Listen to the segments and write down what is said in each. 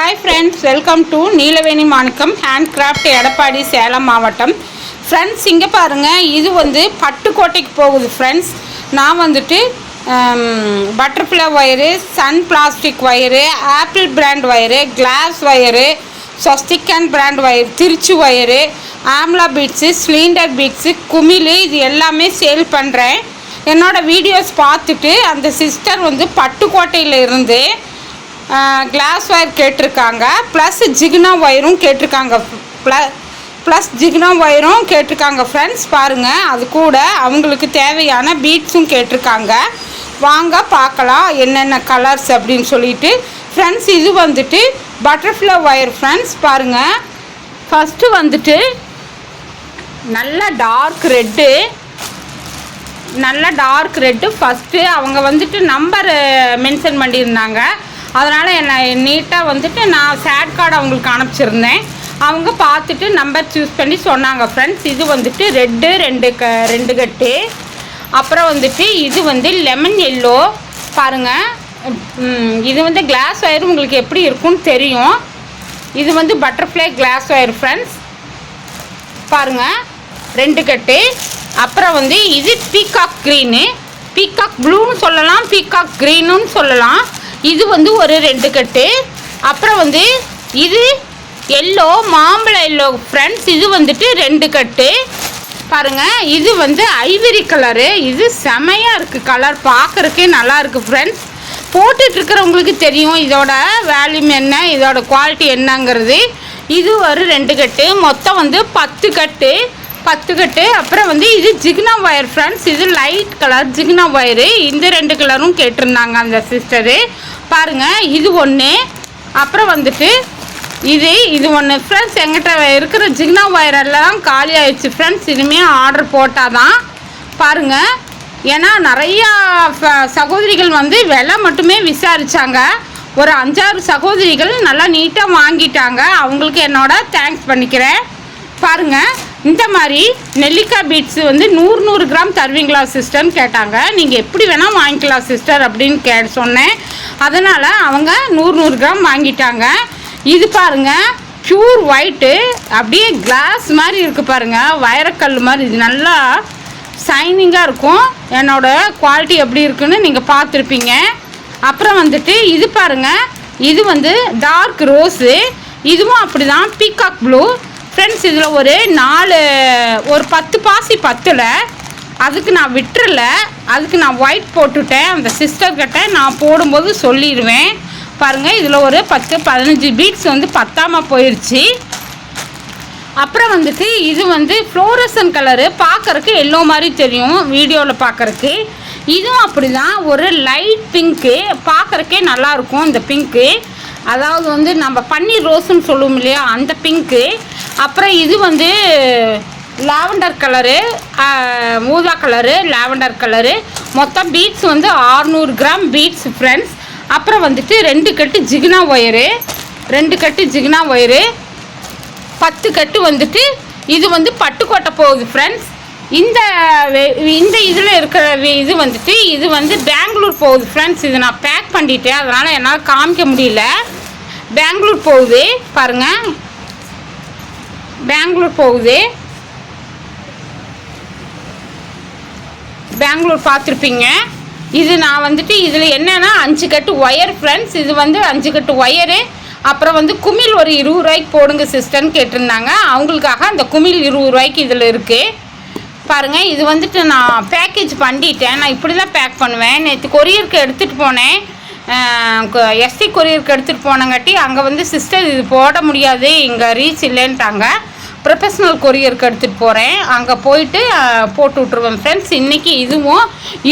Hi friends, welcome to Neelaveni Manickam handcraft, Edappadi, Salem மாவட்டம். Friends, இங்கே பாருங்கள், இது வந்து பட்டுக்கோட்டைக்கு போகுது. ஃப்ரெண்ட்ஸ், நான் வந்துட்டு butterfly wire, sun plastic wire, apple brand wire, glass wire, ஸ்வஸ்திகன் brand wire, Trichy wire, amla beads, cylinder beads, குமிழ், இது எல்லாமே சேல் பண்ணுறேன். என்னோடய வீடியோஸ் பார்த்துட்டு அந்த சிஸ்டர் வந்து பட்டுக்கோட்டையில் இருந்து கிளாஸ் ஒயர் கேட்டிருக்காங்க, ப்ளஸ் ஜிகினா ஒயரும் கேட்டிருக்காங்க. ப்ளஸ் ஜிகினா ஒயரும் கேட்டிருக்காங்க. ஃப்ரெண்ட்ஸ் பாருங்கள், அது கூட அவங்களுக்கு தேவையான பீட்ஸும் கேட்டிருக்காங்க. வாங்க பார்க்கலாம் என்னென்ன கலர்ஸ் அப்படின்னு சொல்லிட்டு. ஃப்ரெண்ட்ஸ், இது வந்துட்டு பட்டர்ஃப்ளை ஒயர். ஃப்ரெண்ட்ஸ் பாருங்கள், ஃபஸ்ட்டு வந்துட்டு நல்ல டார்க் ரெட்டு ஃபஸ்ட்டு அவங்க வந்துட்டு நம்பர் மென்ஷன் பண்ணியிருந்தாங்க. அதனால் என்னை நீட்டாக வந்துட்டு நான் சேட் கார்டு அவங்களுக்கு அனுப்பிச்சிருந்தேன். அவங்க பார்த்துட்டு நம்பர் சூஸ் பண்ணி சொன்னாங்க. ஃப்ரெண்ட்ஸ், இது வந்துட்டு ரெட்டு ரெண்டு கட்டு. அப்புறம் வந்துட்டு இது வந்து லெமன் எல்லோ பாருங்கள். இது வந்து கிளாஸ் ஒயர் உங்களுக்கு எப்படி இருக்குன்னு தெரியும். இது வந்து பட்டர்ஃப்ளை கிளாஸ் ஒயர். ஃப்ரெண்ட்ஸ் பாருங்கள், 2 கட்டு. அப்புறம் வந்து இது பீகாக் க்ரீனு, பீகாக் ப்ளூன்னு சொல்லலாம், பீகாக் க்ரீனுன்னு சொல்லலாம். இது வந்து ஒரு 2 கட்டு. அப்புறம் வந்து இது எல்லோ, மாம்பழ எல்லோ. ஃப்ரெண்ட்ஸ், இது வந்துட்டு 2 கட்டு. பாருங்கள், இது வந்து ஐவரி கலரு. இது செமையாக இருக்குது, கலர் பார்க்குறக்கே நல்லா இருக்குது. ஃப்ரெண்ட்ஸ், போட்டுட்ருக்கிறவங்களுக்கு தெரியும் இதோட வேல்யூம் என்ன, இதோட குவாலிட்டி என்னங்கிறது. இது ஒரு 2 கட்டு. மொத்தம் வந்து 10 கட்டு. அப்புறம் வந்து இது ஜிகினா ஒயர். ஃப்ரெண்ட்ஸ், இது லைட் கலர் ஜிகினா ஒயரு. இந்த 2 கலரும் கேட்டிருந்தாங்க அந்த சிஸ்டரு. பாருங்கள், இது ஒன்று. அப்புறம் வந்துட்டு இது ஒன்று. ஃப்ரெண்ட்ஸ், எங்கிட்ட இருக்கிற ஜிகினா ஒயரெல்லாம் காலி ஆயிடுச்சு. ஃப்ரெண்ட்ஸ், இனிமேல் ஆர்டர் போட்டால் தான். பாருங்கள், ஏன்னா நிறையா சகோதரிகள் வந்து விலை மட்டுமே விசாரித்தாங்க. ஒரு 5-6 சகோதரிகள் நல்லா நீட்டாக வாங்கிட்டாங்க. அவங்களுக்கு என்னோட தேங்க்ஸ் பண்ணிக்கிறேன். பாருங்கள், இந்த மாதிரி நெல்லிக்காய் பீட்ஸு வந்து 100 கிராம் தருவீங்களா சிஸ்டர்னு கேட்டாங்க. நீங்கள் எப்படி வேணால் வாங்கிக்கலாம் சிஸ்டர் அப்படின்னு சொன்னேன். அதனால் அவங்க 100 கிராம் வாங்கிட்டாங்க. இது பாருங்கள், ப்யூர் ஒயிட்டு, அப்படியே கிளாஸ் மாதிரி இருக்குது பாருங்கள், வைரக்கல் மாதிரி. இது நல்லா ஷைனிங்காக இருக்கும். என்னோடய குவாலிட்டி எப்படி இருக்குன்னு நீங்கள் பார்த்துருப்பீங்க. அப்புறம் வந்துட்டு இது பாருங்கள், இது வந்து டார்க் ரோஸு. இதுவும் அப்படி தான், பீகாக் ப்ளூ. ஃப்ரெண்ட்ஸ், இதில் ஒரு 10 பாசி பத்தில், அதுக்கு நான் விட்டுறல, அதுக்கு நான் ஒயிட் போட்டுவிட்டேன். அந்த சிஸ்டர்கிட்ட நான் போடும்போது சொல்லிடுவேன். பாருங்கள், இதில் ஒரு 10-15 பீட்ஸ் வந்து பத்தாமல் போயிடுச்சு. அப்புறம் வந்துட்டு இது வந்து ஃப்ளோரசன் கலரு, பார்க்குறக்கு எல்லோ மாதிரி தெரியும் வீடியோவில் பார்க்குறக்கு. இதுவும் அப்படி தான், ஒரு லைட் பிங்க்கு, பார்க்குறக்கே நல்லாயிருக்கும் இந்த பிங்க்கு. அதாவது வந்து நம்ம பன்னீர் ரோஸுன்னு சொல்லுவோம் இல்லையா, அந்த பிங்க்கு. அப்புறம் இது வந்து லாவெண்டர் கலரு, ஊதா கலரு, லாவெண்டர் கலரு. மொத்தம் பீட்ஸ் வந்து 600 கிராம் பீட்ஸ். ஃப்ரெண்ட்ஸ், அப்புறம் வந்துட்டு 2 கட்டு ஜிகினா ஒயரு, 10 கட்டு வந்துட்டு இது வந்து பட்டுக்கோட்டை போகுது. ஃப்ரெண்ட்ஸ், இந்த இதில் இருக்கிற இது வந்துட்டு இது வந்து பெங்களூர் போகுது. ஃப்ரெண்ட்ஸ், இது நான் பேக் பண்ணிட்டேன், அதனால் என்னால் காமிக்க முடியல. பெங்களூர் போகுது. பாருங்கள், பெங்களூர் போகுது. பெங்களூர் பார்த்துருப்பீங்க. இது நான் வந்துட்டு இதில் என்னென்னா 5 கட்டு ஒயர். ஃப்ரெண்ட்ஸ், இது வந்து 5 கட்டு ஒயரு. அப்புறம் வந்து குமிழ் ஒரு 20 ரூபாய்க்கு போடுங்க சிஸ்டர்னு கேட்டிருந்தாங்க. அவங்களுக்காக அந்த குமிழ் 20 ரூபாய்க்கு இதில் இருக்குது. பாருங்கள், இது வந்துட்டு நான் பேக்கேஜ் பண்ணிட்டேன். நான் இப்படி தான் பேக் பண்ணுவேன். நேற்று கொரியருக்கு எடுத்துகிட்டு போனேன், எஸ்டி கொரியருக்கு எடுத்துகிட்டு போனங்காட்டி அங்கே வந்து சிஸ்டர் இது போட முடியாது, இங்கே ரீச் இல்லைன்ட்டாங்க. ப்ரொஃபஷ்னல் கொரியருக்கு எடுத்துகிட்டு போகிறேன், அங்கே போயிட்டு போட்டு விட்ருவேன். ஃப்ரெண்ட்ஸ், இன்றைக்கி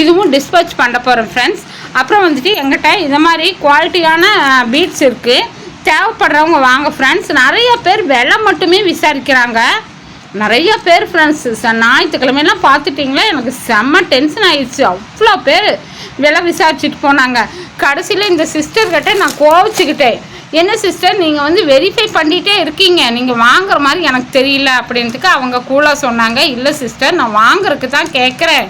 இதுவும் டிஸ்பேச் பண்ண போகிறேன். ஃப்ரெண்ட்ஸ், அப்புறம் வந்துட்டு எங்கிட்ட இந்த மாதிரி குவாலிட்டியான பீட்ஸ் இருக்குது, தேவைப்படுறவங்க வாங்க. ஃப்ரெண்ட்ஸ், நிறைய பேர் விலை மட்டுமே விசாரிக்கிறாங்க. நிறைய பேர். ஃப்ரெண்ட்ஸ், ஞாயிற்றுக்கிழமையெல்லாம் பார்த்துட்டிங்களா, எனக்கு செம்ம டென்ஷன் ஆகிடுச்சு. அவ்வளோ பேர் விலை விசாரிச்சுட்டு போனாங்க. கடைசியில் இந்த சிஸ்டர்கிட்ட நான் கோவிச்சுக்கிட்டேன். என்ன சிஸ்டர், நீங்கள் வந்து வெரிஃபை பண்ணிகிட்டே இருக்கீங்க, நீங்கள் வாங்குற மாதிரி எனக்கு தெரியல அப்படின்ட்டுக்கு அவங்க கூலாக சொன்னாங்க. இல்லை சிஸ்டர், நான் வாங்குறதுக்கு தான் கேட்குறேன்,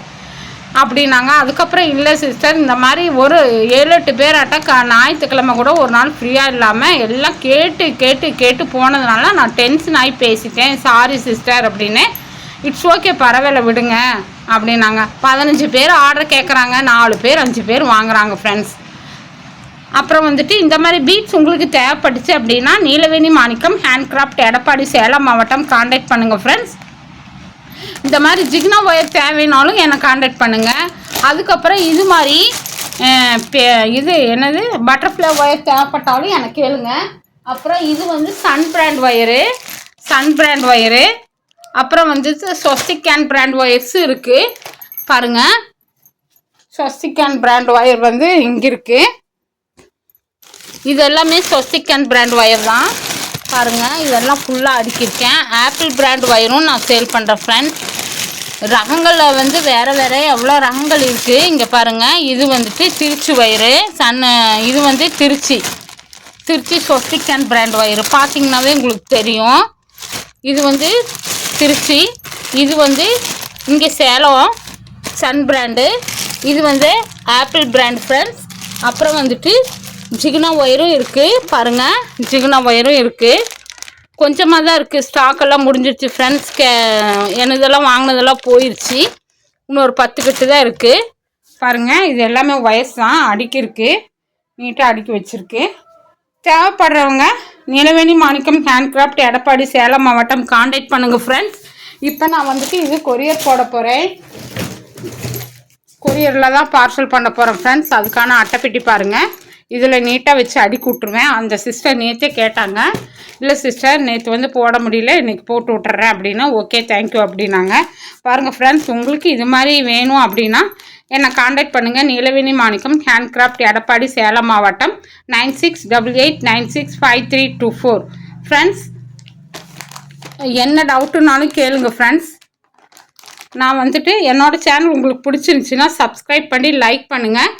அப்படின்னாங்க. அதுக்கப்புறம் இல்லை சிஸ்டர், இந்த மாதிரி ஒரு 7-8 பேராட்ட ஞாயிற்றுக்கிழமை கூட ஒரு நாள் ஃப்ரீயாக இல்லாமல் எல்லாம் கேட்டு கேட்டு கேட்டு போனதுனால நான் டென்ஷன் ஆகி பேசிட்டேன், சாரி சிஸ்டர் அப்படின்னு. இட்ஸ் ஓகே, பரவாயில்ல விடுங்க அப்படின்னாங்க. 15 பேர் ஆர்டர் கேட்குறாங்க, 4 பேர் 5 பேர் வாங்குறாங்க ஃப்ரெண்ட்ஸ். அப்புறம் வந்துட்டு இந்த மாதிரி பீட்ஸ் உங்களுக்கு தேவைப்பட்டுச்சு அப்படின்னா நீலவேணி மாணிக்கம் ஹேண்ட்கிராஃப்ட், எடப்பாடி, சேலம் மாவட்டம் காண்டாக்ட் பண்ணுங்கள் ஃப்ரெண்ட்ஸ். இந்த மாதிரி ஜிக்னா ஒயர் தேவைனாலும் என்னை காண்டாக்ட் பண்ணுங்கள். அதுக்கப்புறம் இது மாதிரி இது என்னது பட்டர்ஃப்ளை ஒயர் தேவைப்பட்டாலும் எனக்கு கேளுங்க. அப்புறம் இது வந்து சன் பிராண்ட் ஒயரு, அப்புறம் வந்து ஸ்வஸ்திக் பிராண்ட் ஒயர்ஸு இருக்குது பாருங்கள். ஸ்வஸ்திக் பிராண்ட் ஒயர் வந்து இங்கே இருக்குது. இது எல்லாமே ஸ்வஸ்திக் பிராண்ட் ஒயர் தான் பாருங்கள். இதெல்லாம் ஃபுல்லாக அடுக்கியிருக்கேன். ஆப்பிள் பிராண்ட் ஒயரும் நான் சேல் பண்ணுறேன் ஃப்ரெண்ட்ஸ். ரகங்களில் வந்து வேறு எவ்வளோ ரகங்கள் இருக்குது இங்கே பாருங்கள். இது வந்துட்டு திருச்சி ஒயரு, இது வந்து திருச்சி ஸ்வஸ்திக் பிராண்ட் ஒயரு பார்த்திங்கனாவே உங்களுக்கு தெரியும். இது வந்து திருச்சி, இது வந்து இங்கே சேலம் சன் பிராண்டு, இது வந்து ஆப்பிள் பிராண்ட் ஃப்ரெண்ட்ஸ். அப்புறம் வந்துட்டு ஜிகினா ஒயரும் இருக்குது பாருங்கள். ஜிகினா ஒயரும் இருக்குது, கொஞ்சமாக தான் இருக்குது, ஸ்டாக்கெல்லாம் முடிஞ்சிருச்சு ஃப்ரெண்ட்ஸ். எனதெல்லாம் வாங்கினதெல்லாம் போயிடுச்சு, இன்னொரு 10 கட்டு தான் இருக்குது பாருங்கள். இது எல்லாமே ஒயர்ஸ் தான், அடுக்கியிருக்கு, நீட்டாக அடுக்கி வச்சுருக்கு. தேவைப்படுறவங்க நீலவேணி மாணிக்கம் ஹேண்ட்கிராஃப்ட், எடப்பாடி, சேலம் மாவட்டம் காண்டாக்ட் பண்ணுங்கள் ஃப்ரெண்ட்ஸ். இப்போ நான் வந்துட்டு இது கொரியர் போட போகிறேன், கொரியரில் தான் பார்சல் பண்ண போகிறேன் ஃப்ரெண்ட்ஸ். அதுக்கான அட்டைப்பெட்டி பாருங்கள், இதில் நீட்டாக வச்சு அடுக்கி விட்ருவேன். அந்த சிஸ்டர் நேற்றே கேட்டாங்க, இல்லை சிஸ்டர் நேற்று வந்து போட முடியல, இன்றைக்கி போட்டு விட்டுறேன் அப்படின்னா ஓகே தேங்க்யூ அப்படின்னாங்க. பாருங்கள் ஃப்ரெண்ட்ஸ், உங்களுக்கு இது மாதிரி வேணும் அப்படின்னா என்னை காண்டாக்ட் பண்ணுங்கள். நீலவேணி மாணிக்கம் ஹேண்ட்கிராஃப்ட், எடப்பாடி, சேலம் மாவட்டம் 9688965324 ஃப்ரெண்ட்ஸ். என்ன டவுட்டுனாலும் கேளுங்க ஃப்ரெண்ட்ஸ். நான் வந்துட்டு என்னோடய சேனல் உங்களுக்கு பிடிச்சிருந்துச்சின்னா சப்ஸ்கிரைப் பண்ணி லைக் பண்ணுங்கள்.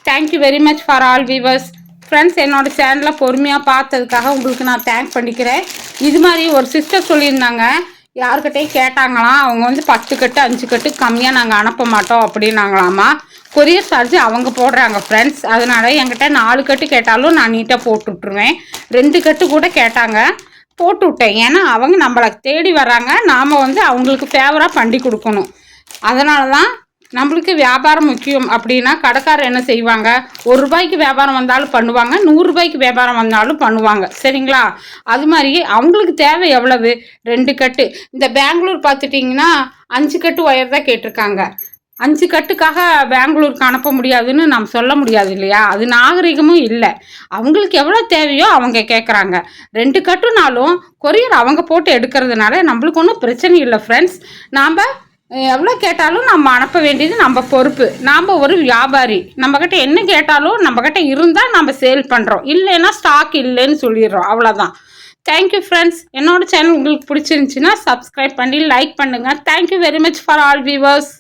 Thank you very much for all viewers friends. என்னோடய சேனலை பொறுமையாக பார்த்ததுக்காக உங்களுக்கு நான் தேங்க் பண்ணிக்கிறேன். இது மாதிரி ஒரு சிஸ்டர் சொல்லியிருந்தாங்க, யாருக்கிட்டையும் கேட்டாங்களாம், அவங்க வந்து 10 கட்டு 5 கட்டு கம்மியாக நாங்கள் அனுப்ப மாட்டோம் அப்படின்னாங்களாமா. கொரியர் சார்ஜ் அவங்க போடுறாங்க ஃப்ரெண்ட்ஸ். அதனால் என்கிட்ட 4 கட்டு கேட்டாலும் நான் நீட்டாக போட்டு விட்ருவேன். 2 கட்டு கூட கேட்டாங்க, போட்டு விட்டேன். ஏன்னா அவங்க நம்மளை தேடி வர்றாங்க, நாம் வந்து அவங்களுக்கு ஃபேவராக பண்ணி கொடுக்கணும். அதனால தான் நம்மளுக்கு வியாபாரம் முக்கியம். அப்படின்னா கடைக்காரர் என்ன செய்வாங்க, 1 ரூபாய்க்கு வியாபாரம் வந்தாலும் பண்ணுவாங்க, 100 ரூபாய்க்கு வியாபாரம் வந்தாலும் பண்ணுவாங்க, சரிங்களா? அது மாதிரி அவங்களுக்கு தேவை எவ்வளவு, 2 கட்டு. இந்த பெங்களூர் பார்த்துட்டிங்கன்னா 5 கட்டு ஒயர் தான் கேட்டிருக்காங்க. 5 கட்டுக்காக பெங்களூருக்கு அனுப்ப முடியாதுன்னு நம்ம சொல்ல முடியாது இல்லையா? அது நாகரிகமும் இல்லை. அவங்களுக்கு எவ்வளோ தேவையோ அவங்க கேட்குறாங்க. 2 கட்டுனாலும் கொரியர் அவங்க போட்டு எடுக்கிறதுனால நம்மளுக்கு ஒன்றும் பிரச்சனை இல்லை ஃப்ரெண்ட்ஸ். நாம் எவ்வளோ கேட்டாலும் நம்ம அனுப்ப வேண்டியது நம்ம பொறுப்பு. நாம் ஒரு வியாபாரி, நம்மக்கிட்ட என்ன கேட்டாலும் நம்மக்கிட்ட இருந்தால் நம்ம சேல் பண்ணுறோம், இல்லைன்னா ஸ்டாக் இல்லைன்னு சொல்லிடுறோம், அவ்வளோதான். Thank you friends. என்னோடய சேனல் உங்களுக்கு பிடிச்சிருந்துச்சின்னா சப்ஸ்கிரைப் பண்ணி லைக் பண்ணுங்கள். Thank you very much for all viewers.